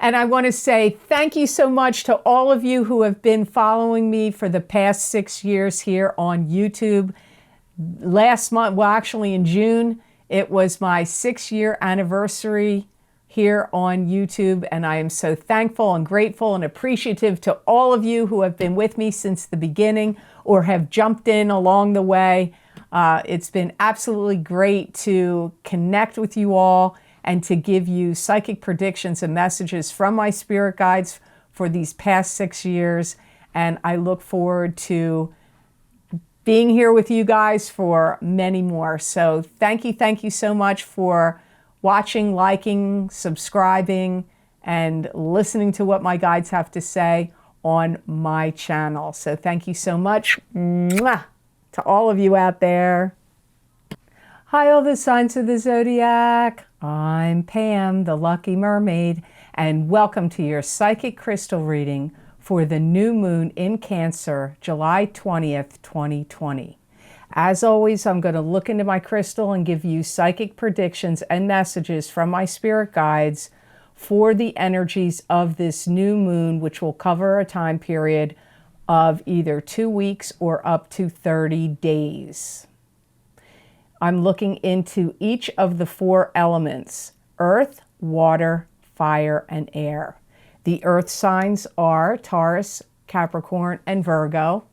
And I want to say thank you so much to all of you who have been following me for the past 6 years here on YouTube. Last month, well, actually in June, it was my 6-year anniversary here on YouTube, and I am so thankful and grateful and appreciative to all of you who have been with me since the beginning or have jumped in along the way. It's been absolutely great to connect with you all and to give you psychic predictions and messages from my spirit guides for these past 6 years. And I look forward to being here with you guys for many more. So thank you so much for watching, liking, subscribing, and listening to what my guides have to say on my channel. So thank you so much. Mwah! To all of you out there. Hi, all the signs of the zodiac. I'm Pam, the Lucky Mermaid, and welcome to your psychic crystal reading for the new moon in Cancer, July 20th, 2020. As always, I'm going to look into my crystal and give you psychic predictions and messages from my spirit guides for the energies of this new moon, which will cover a time period of either 2 weeks or up to 30 days. I'm looking into each of the 4 elements: earth, water, fire, and air. The earth signs are Taurus, Capricorn, and Virgo.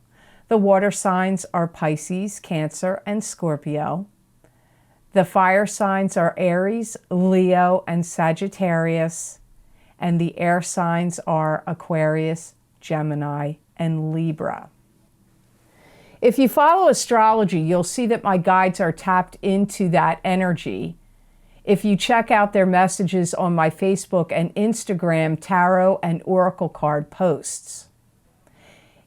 The water signs are Pisces, Cancer, and Scorpio. The fire signs are Aries, Leo, and Sagittarius. And the air signs are Aquarius, Gemini, and Libra. If you follow astrology, you'll see that my guides are tapped into that energy. If you check out their messages on my Facebook and Instagram tarot and oracle card posts.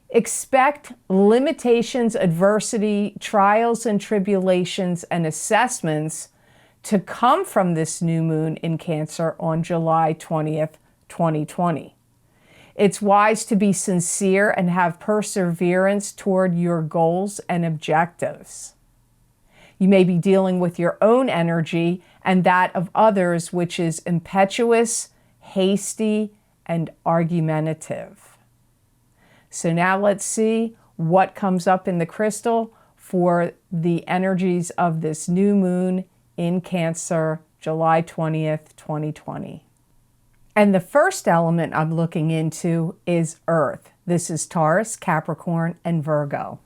Expect limitations, adversity, trials and tribulations, and assessments to come from this new moon in Cancer on July 20th, 2020. It's wise to be sincere and have perseverance toward your goals and objectives. You may be dealing with your own energy and that of others, which is impetuous, hasty, and argumentative. So now let's see what comes up in the crystal for the energies of this new moon in Cancer, July 20th, 2020. And the first element I'm looking into is Earth. This is Taurus, Capricorn, and Virgo.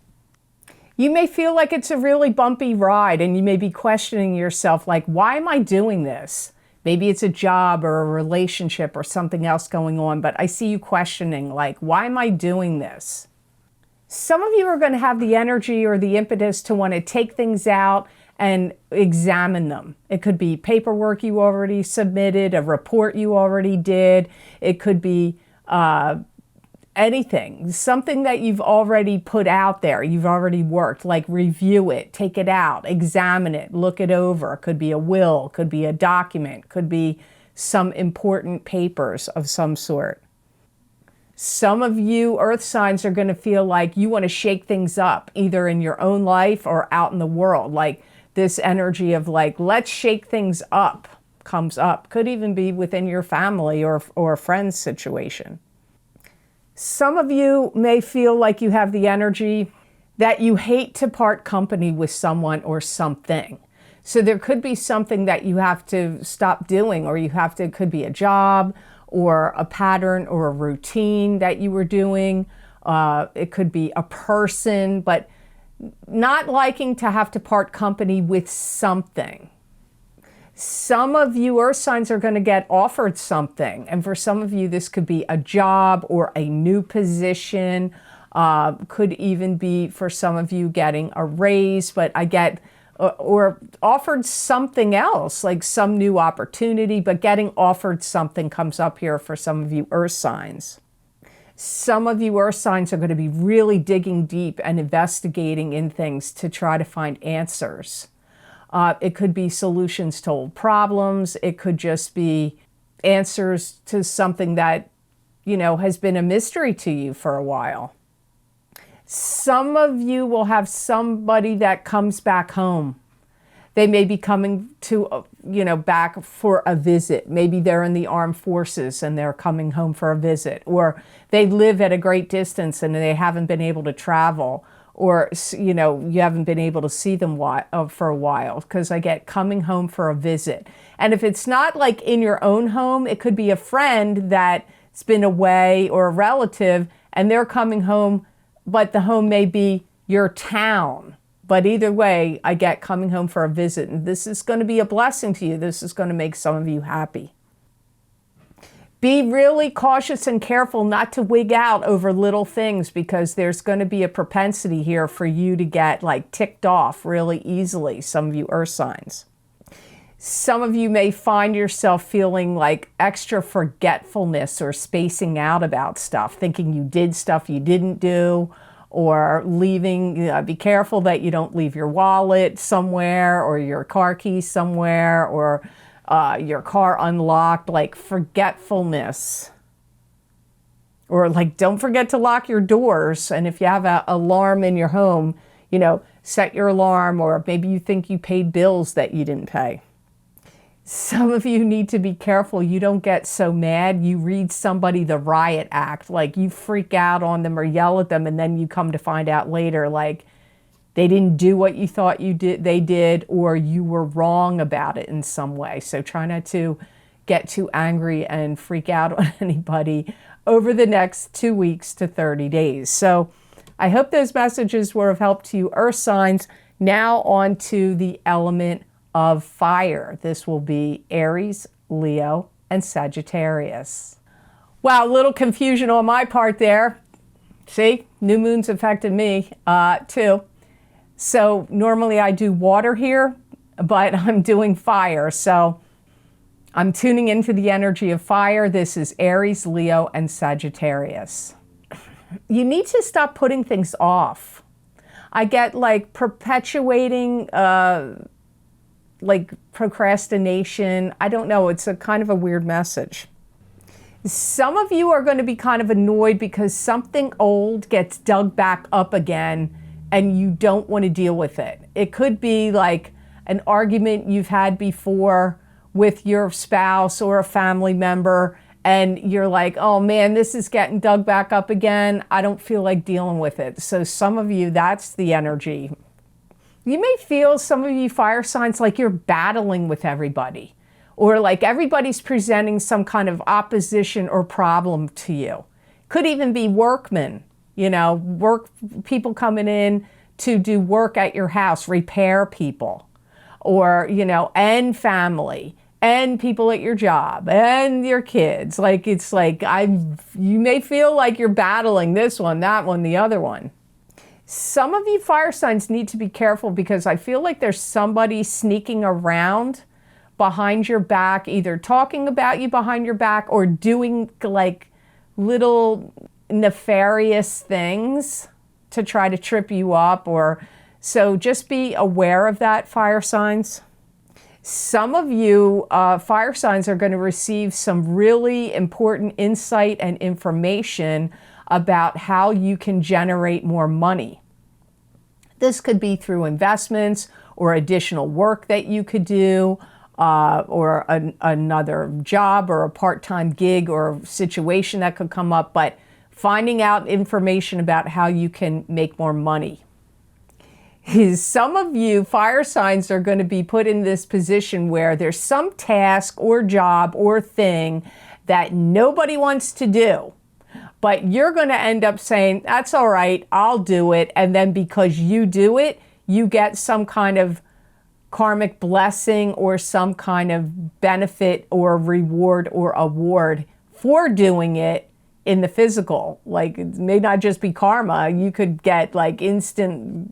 You may feel like it's a really bumpy ride and you may be questioning yourself like, why am I doing this? Maybe it's a job or a relationship or something else going on, but I see you questioning like, why am I doing this? Some of you are going to have the energy or the impetus to want to take things out and examine them. It could be paperwork you already submitted, a report you already did. It could be anything, something that you've already put out there, you've already worked, like review it, take it out, examine it, look it over. It could be a will, could be a document, could be some important papers of some sort. Some of you earth signs are going to feel like you want to shake things up, either in your own life or out in the world. Like this energy of like, let's shake things up comes up. Could even be within your family or a friend's situation. Some of you may feel like you have the energy that you hate to part company with someone or something. So there could be something that you have to stop doing, or you have to, it could be a job or a pattern or a routine that you were doing. It could be a person, but not liking to have to part company with something. Some of you earth signs are going to get offered something. And for some of you, this could be a job or a new position. Could even be for some of you getting a raise, but I get, or offered something else, like some new opportunity, but getting offered something comes up here for some of you earth signs. Some of you earth signs are going to be really digging deep and investigating in things to try to find answers. It could be solutions to old problems. It could just be answers to something that, you know, has been a mystery to you for a while. Some of you will have somebody that comes back home. They may be coming to back for a visit. Maybe they're in the armed forces and they're coming home for a visit, or they live at a great distance and they haven't been able to travel, or, you haven't been able to see them for a while, because I get coming home for a visit. And if it's not like in your own home, it could be a friend that's been away or a relative and they're coming home, but the home may be your town. But either way, I get coming home for a visit, and this is going to be a blessing to you. This is going to make some of you happy. Be really cautious and careful not to wig out over little things, because there's going to be a propensity here for you to get like ticked off really easily, some of you earth signs. Some of you may find yourself feeling like extra forgetfulness or spacing out about stuff, thinking you did stuff you didn't do, or leaving. Be careful that you don't leave your wallet somewhere, or your car keys somewhere, or your car unlocked, like forgetfulness. Or like, don't forget to lock your doors. And if you have an alarm in your home, set your alarm, or maybe you think you paid bills that you didn't pay. Some of you need to be careful you don't get so mad you read somebody the riot act, like you freak out on them or yell at them, and then you come to find out later like they didn't do what you thought they did, or you were wrong about it in some way. So try not to get too angry and freak out on anybody over the next 2 weeks to 30 days. So I hope those messages were of help to you, earth signs. Now on to the element of fire. This will be Aries, Leo, and Sagittarius. Wow, a little confusion on my part there. See, new moon's affected me too. So normally I do water here, but I'm doing fire. So I'm tuning into the energy of fire. This is Aries, Leo, and Sagittarius. You need to stop putting things off. I get like perpetuating like procrastination. I don't know, it's a kind of a weird message. Some of you are going to be kind of annoyed because something old gets dug back up again and you don't want to deal with it. It could be like an argument you've had before with your spouse or a family member, and you're like, oh man, this is getting dug back up again. I don't feel like dealing with it. So some of you, that's the energy. You may feel, some of you fire signs, like you're battling with everybody, or like everybody's presenting some kind of opposition or problem to you. Could even be workmen, people coming in to do work at your house, repair people, or, and family, and people at your job, and your kids. Like, it's like, you may feel like you're battling this one, that one, the other one. Some of you fire signs need to be careful, because I feel like there's somebody sneaking around behind your back, either talking about you behind your back or doing like little nefarious things to try to trip you up. So just be aware of that, fire signs. Some of you fire signs are going to receive some really important insight and information about how you can generate more money. This could be through investments or additional work that you could do, or another job or a part-time gig or situation that could come up, but finding out information about how you can make more money. Some of you fire signs are going to be put in this position where there's some task or job or thing that nobody wants to do, but you're going to end up saying, that's all right, I'll do it. And then because you do it, you get some kind of karmic blessing or some kind of benefit or reward or award for doing it in the physical. Like, it may not just be karma. You could get like instantly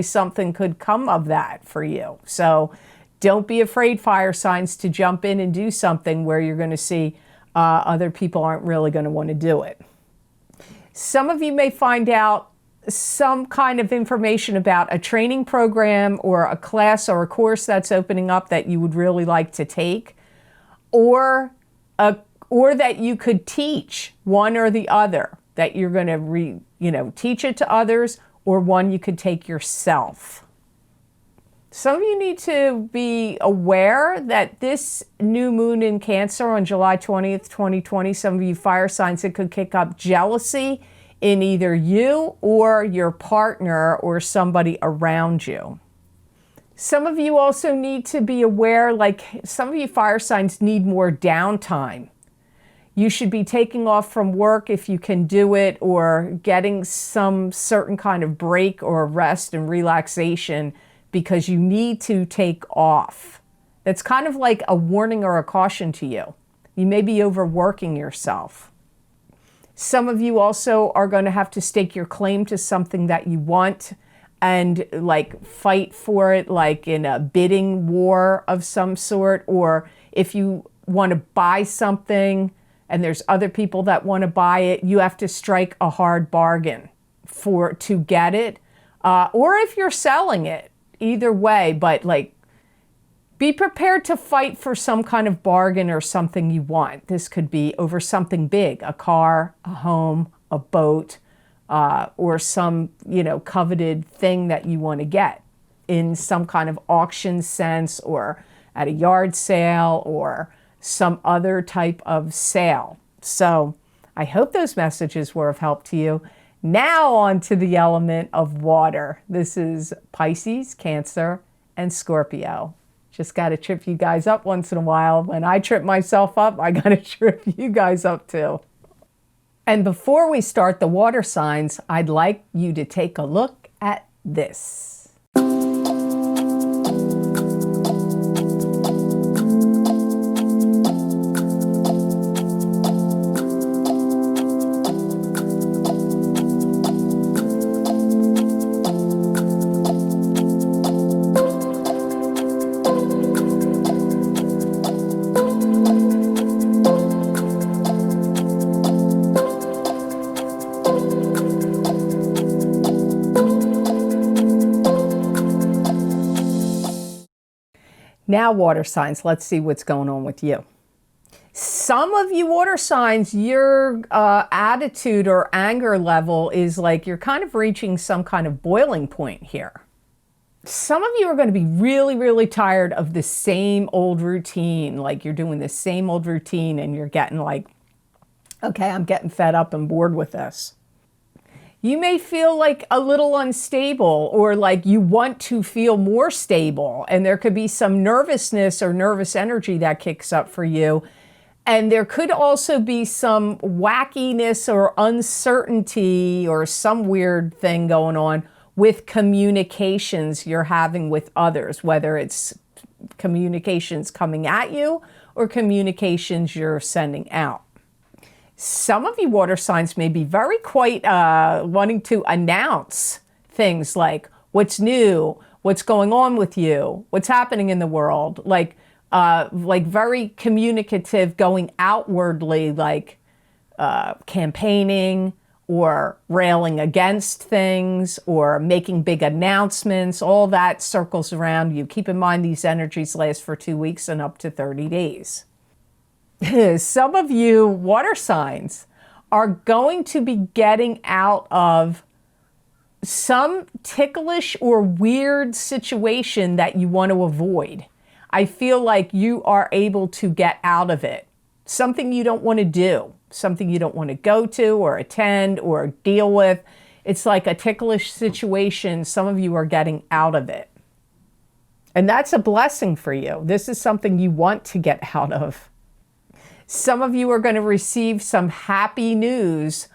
something could come of that for you. So don't be afraid, fire signs, to jump in and do something where you're going to see other people aren't really going to want to do it. Some of you may find out some kind of information about a training program or a class or a course that's opening up that you would really like to take, or that you could teach, one or the other, that you're going to teach it to others, or one you could take yourself. Some of you need to be aware that this new moon in Cancer on July 20th, 2020, some of you fire signs, it could kick up jealousy in either you or your partner or somebody around you. Some of you also need to be aware, like some of you fire signs need more downtime. You should be taking off from work if you can do it, or getting some certain kind of break or rest and relaxation because you need to take off. That's kind of like a warning or a caution to you. You may be overworking yourself. Some of you also are going to have to stake your claim to something that you want and like fight for it, like in a bidding war of some sort. Or if you want to buy something and there's other people that want to buy it, you have to strike a hard bargain to get it. Or if you're selling it, either way, but like be prepared to fight for some kind of bargain or something you want. This could be over something big, a car, a home, a boat, or some, coveted thing that you want to get in some kind of auction sense, or at a yard sale, or some other type of sale. So I hope those messages were of help to you. Now on to the element of water. This is Pisces, Cancer, and Scorpio. Just got to trip you guys up once in a while. When I trip myself up, I got to trip you guys up too. And before we start the water signs, I'd like you to take a look at this. Now, water signs, let's see what's going on with you. Some of you water signs, your attitude or anger level is like you're kind of reaching some kind of boiling point here. Some of you are going to be really, really tired of the same old routine. Like you're doing the same old routine and you're getting like, okay, I'm getting fed up and bored with this. You may feel like a little unstable, or like you want to feel more stable. And there could be some nervousness or nervous energy that kicks up for you. And there could also be some wackiness or uncertainty or some weird thing going on with communications you're having with others, whether it's communications coming at you or communications you're sending out. Some of you water signs may be very quite wanting to announce things like what's new, what's going on with you, what's happening in the world, like very communicative, going outwardly, like campaigning or railing against things or making big announcements. All that circles around you. Keep in mind these energies last for 2 weeks and up to 30 days. Some of you water signs are going to be getting out of some ticklish or weird situation that you want to avoid. I feel like you are able to get out of it. Something you don't want to do, something you don't want to go to or attend or deal with. It's like a ticklish situation. Some of you are getting out of it. And that's a blessing for you. This is something you want to get out of. Some of you are going to receive some happy news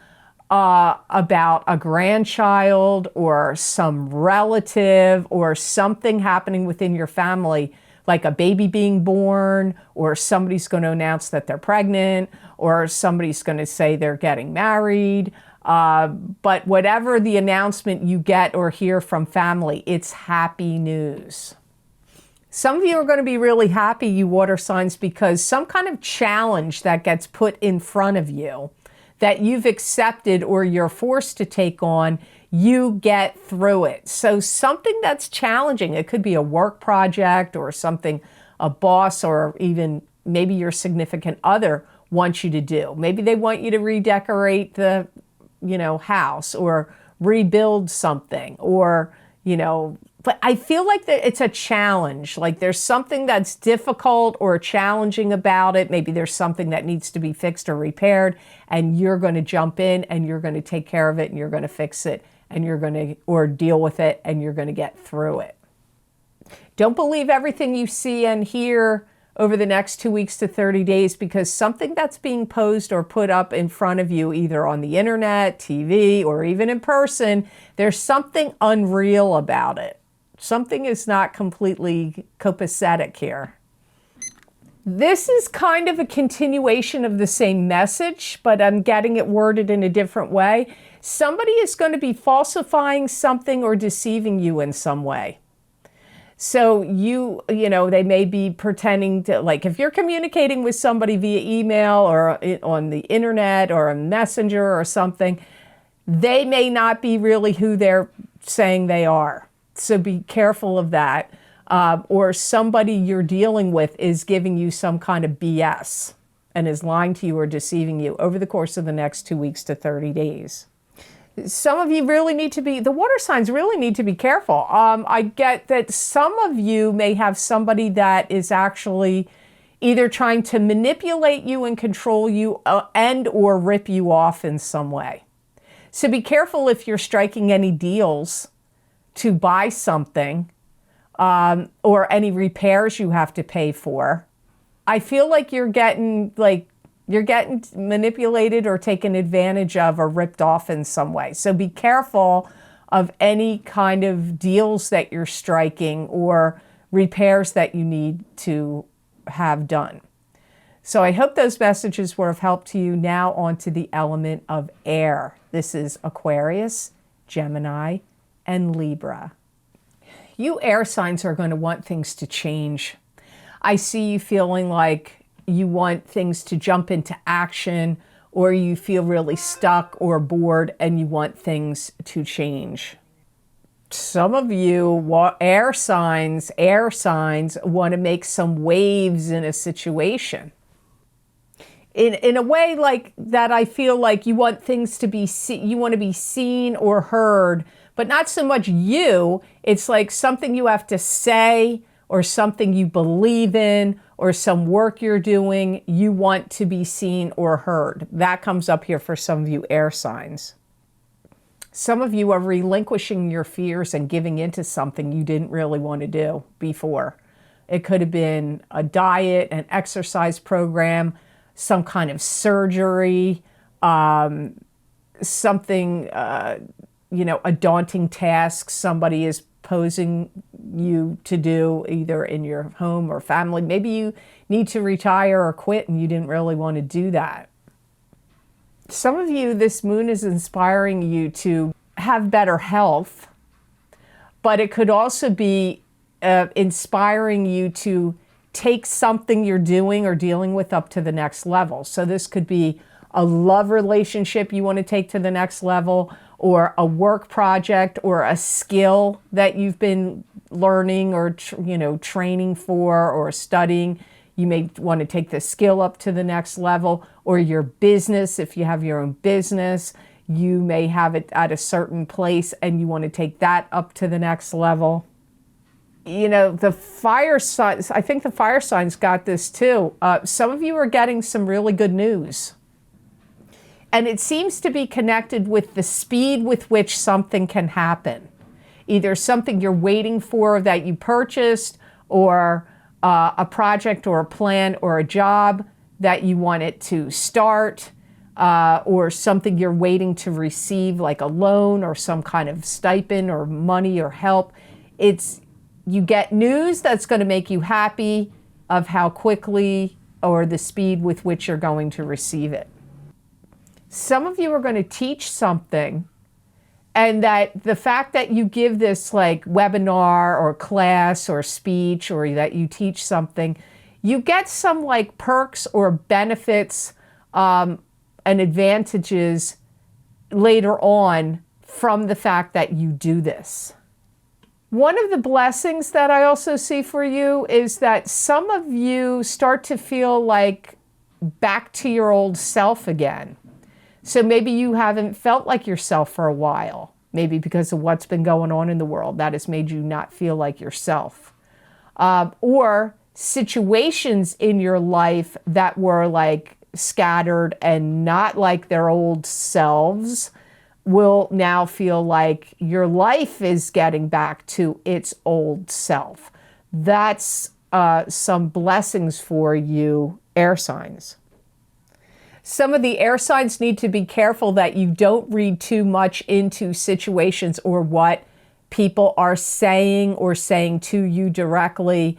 about a grandchild or some relative or something happening within your family, like a baby being born, or somebody's going to announce that they're pregnant, or somebody's going to say they're getting married. But whatever the announcement you get or hear from family, it's happy news. Some of you are going to be really happy, you water signs, because some kind of challenge that gets put in front of you that you've accepted or you're forced to take on, you get through it. So something that's challenging, it could be a work project or something a boss or even maybe your significant other wants you to do. Maybe they want you to redecorate the, house or rebuild something, or, But I feel like that it's a challenge. Like there's something that's difficult or challenging about it. Maybe there's something that needs to be fixed or repaired, and you're going to jump in and you're going to take care of it and you're going to fix it and you're going to, or deal with it, and you're going to get through it. Don't believe everything you see and hear over the next 2 weeks to 30 days, because something that's being posed or put up in front of you, either on the internet, TV, or even in person, there's something unreal about it. Something is not completely copacetic here. This is kind of a continuation of the same message, but I'm getting it worded in a different way. Somebody is going to be falsifying something or deceiving you in some way. So you know, they may be pretending to, like if you're communicating with somebody via email or on the internet or a messenger or something, they may not be really who they're saying they are. So be careful of that. Or somebody you're dealing with is giving you some kind of BS and is lying to you or deceiving you over the course of the next 2 weeks to 30 days. Some of you really need to be, the water signs really need to be careful. I get that some of you may have somebody that is actually either trying to manipulate you and control you and or rip you off in some way. So be careful if you're striking any deals to buy something or any repairs you have to pay for. I feel like you're getting manipulated or taken advantage of or ripped off in some way. So be careful of any kind of deals that you're striking or repairs that you need to have done. So I hope those messages were of help to you. Now on to the element of air. This is Aquarius, Gemini, and Libra. You air signs are going to want things to change. I see you feeling like you want things to jump into action, or you feel really stuck or bored and you want things to change. Some of you air signs want to make some waves in a situation. In a way like that, I feel like you want things to be you want to be seen or heard, but not so much you. It's like something you have to say or something you believe in or some work you're doing, you want to be seen or heard. That comes up here for some of you air signs. Some of you are relinquishing your fears and giving into something you didn't really want to do before. It could have been a diet, an exercise program, some kind of surgery, something, a daunting task somebody is posing you to do either in your home or family. Maybe you need to retire or quit and you didn't really want to do that. Some of you, this moon is inspiring you to have better health, but it could also be inspiring you to take something you're doing or dealing with up to the next level. So this could be a love relationship you want to take to the next level, or a work project, or a skill that you've been learning or training for or studying. You may want to take the skill up to the next level, or your business. If you have your own business, you may have it at a certain place and you want to take that up to the next level. The fire signs, I think the fire signs got this too. Some of you are getting some really good news. And it seems to be connected with the speed with which something can happen. Either something you're waiting for that you purchased, or a project or a plan or a job that you want it to start, or something you're waiting to receive, like a loan or some kind of stipend or money or help. You get news that's going to make you happy of how quickly or the speed with which you're going to receive it. Some of you are going to teach something, and that the fact that you give this like webinar or class or speech, or that you teach something, you get some like perks or benefits and advantages later on from the fact that you do this. One of the blessings that I also see for you is that some of you start to feel like back to your old self again. So maybe you haven't felt like yourself for a while. maybe because of what's been going on in the world that has made you not feel like yourself. Or situations in your life that were like scattered and not like their old selves will now feel like your life is getting back to its old self. That's some blessings for you, air signs. Some of the air signs need to be careful that you don't read too much into situations or what people are saying or saying to you directly.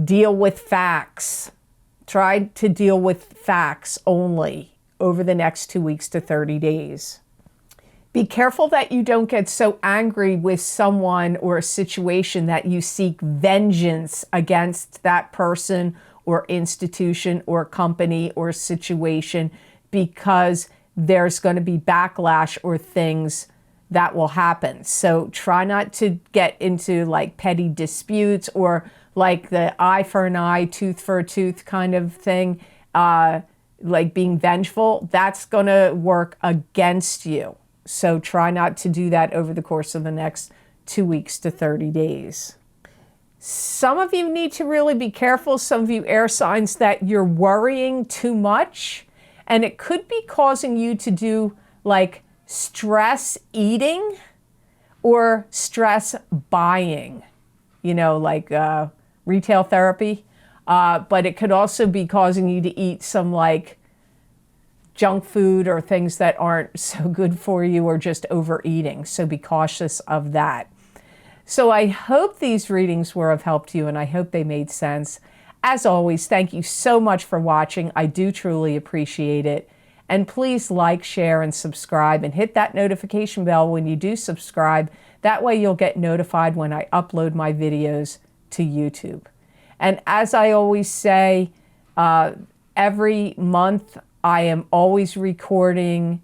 Deal with facts. Try to deal with facts only over the next 2 weeks to 30 days. Be careful that you don't get so angry with someone or a situation that you seek vengeance against that person or institution or company or situation, because there's going to be backlash or things that will happen. So try not to get into like petty disputes or like the eye for an eye, tooth for a tooth kind of thing, like being vengeful. That's going to work against you. So try not to do that over the course of the next 2 weeks to 30 days. Some of you need to really be careful, some of you air signs, that you're worrying too much. And it could be causing you to do like stress eating or stress buying, you know, like retail therapy. But it could also be causing you to eat some like junk food or things that aren't so good for you, or just overeating. So be cautious of that. So I hope these readings were of help to you, and I hope they made sense. As always, thank you so much for watching. I do truly appreciate it. And please like, share, and subscribe, and hit that notification bell when you do subscribe. That way you'll get notified when I upload my videos to YouTube. And as I always say, every month I am always recording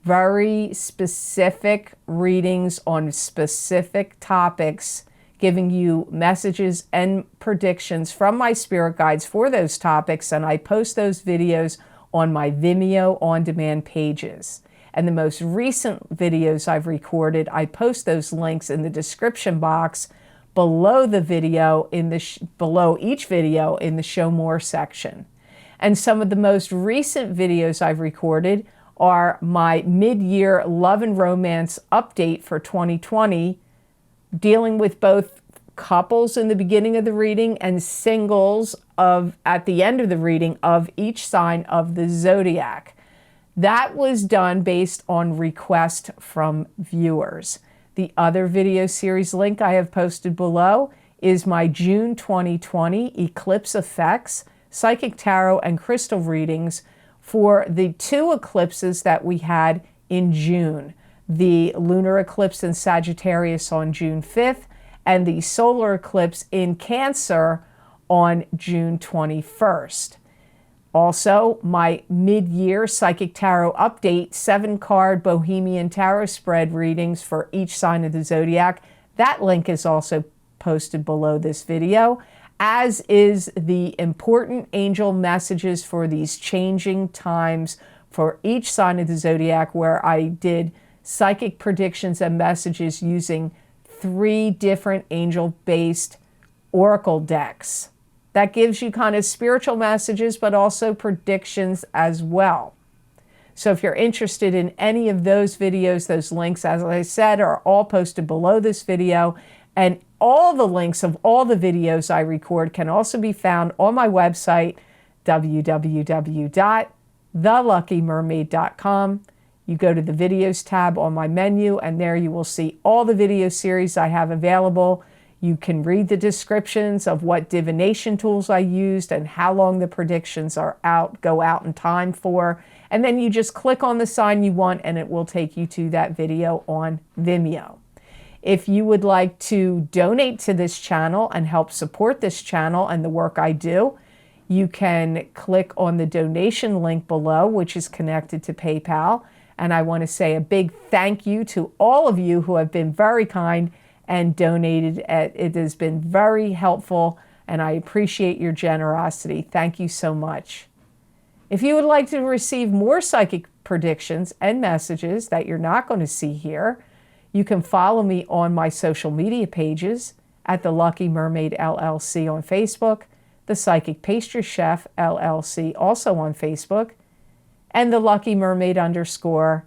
very specific readings on specific topics, giving you messages and predictions from my spirit guides for those topics, and I post those videos on my Vimeo on-demand pages. And the most recent videos I've recorded, I post those links in the description box below the video, below each video in the Show More section. And some of the most recent videos I've recorded are my mid-year love and romance update for 2020, dealing with both couples in the beginning of the reading and singles at the end of the reading of each sign of the zodiac. That was done based on request from viewers. The other video series link I have posted below is my June 2020 eclipse effects, psychic tarot, and crystal readings for the 2 eclipses that we had in June. The lunar eclipse in Sagittarius on June 5th and the solar eclipse in Cancer on June 21st. Also, my mid-year psychic tarot update, 7-card Bohemian tarot spread readings for each sign of the zodiac. That link is also posted below this video, as is the important angel messages for these changing times for each sign of the zodiac, where I did psychic predictions and messages using 3 different angel-based oracle decks. That gives you kind of spiritual messages, but also predictions as well. So if you're interested in any of those videos, those links, as I said, are all posted below this video. And all the links of all the videos I record can also be found on my website, www.theluckymermaid.com. You go to the videos tab on my menu, and there you will see all the video series I have available. You can read the descriptions of what divination tools I used and how long the predictions go out in time for. And then you just click on the sign you want, and it will take you to that video on Vimeo. If you would like to donate to this channel and help support this channel and the work I do, you can click on the donation link below, which is connected to PayPal. And I want to say a big thank you to all of you who have been very kind and donated. It has been very helpful, and I appreciate your generosity. Thank you so much. If you would like to receive more psychic predictions and messages that you're not going to see here, You can follow me on my social media pages at the Lucky Mermaid LLC on Facebook, the Psychic Pastry Chef LLC also on Facebook, and the Lucky Mermaid _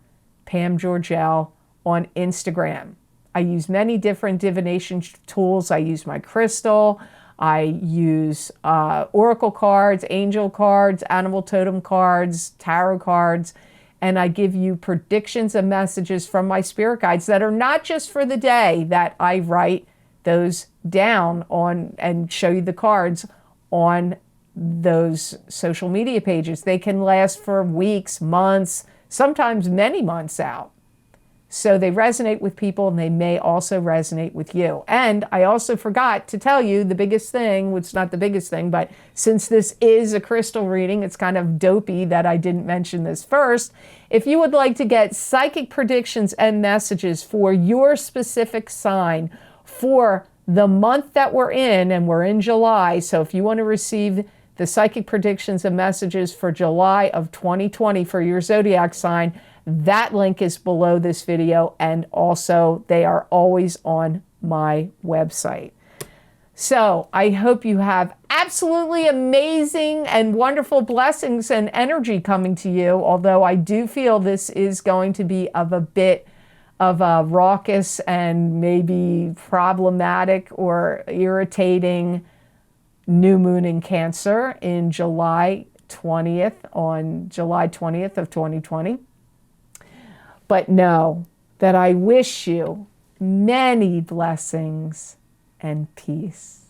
Pam Georgel on Instagram. I use many different divination tools. I use my crystal. I use oracle cards, angel cards, animal totem cards, tarot cards, and I give you predictions and messages from my spirit guides that are not just for the day, that I write those down on and show you the cards on those social media pages. They can last for weeks, months, sometimes many months out. So they resonate with people, and they may also resonate with you. And I also forgot to tell you the biggest thing, which is not the biggest thing, but since this is a crystal reading, it's kind of dopey that I didn't mention this first. If you would like to get psychic predictions and messages for your specific sign for the month that we're in, and we're in July, so if you want to receive the psychic predictions and messages for July of 2020 for your zodiac sign, that link is below this video, and also they are always on my website. So I hope you have absolutely amazing and wonderful blessings and energy coming to you, although I do feel this is going to be of a bit of a raucous and maybe problematic or irritating new moon in Cancer in July 20th, on July 20th of 2020. But know that I wish you many blessings and peace.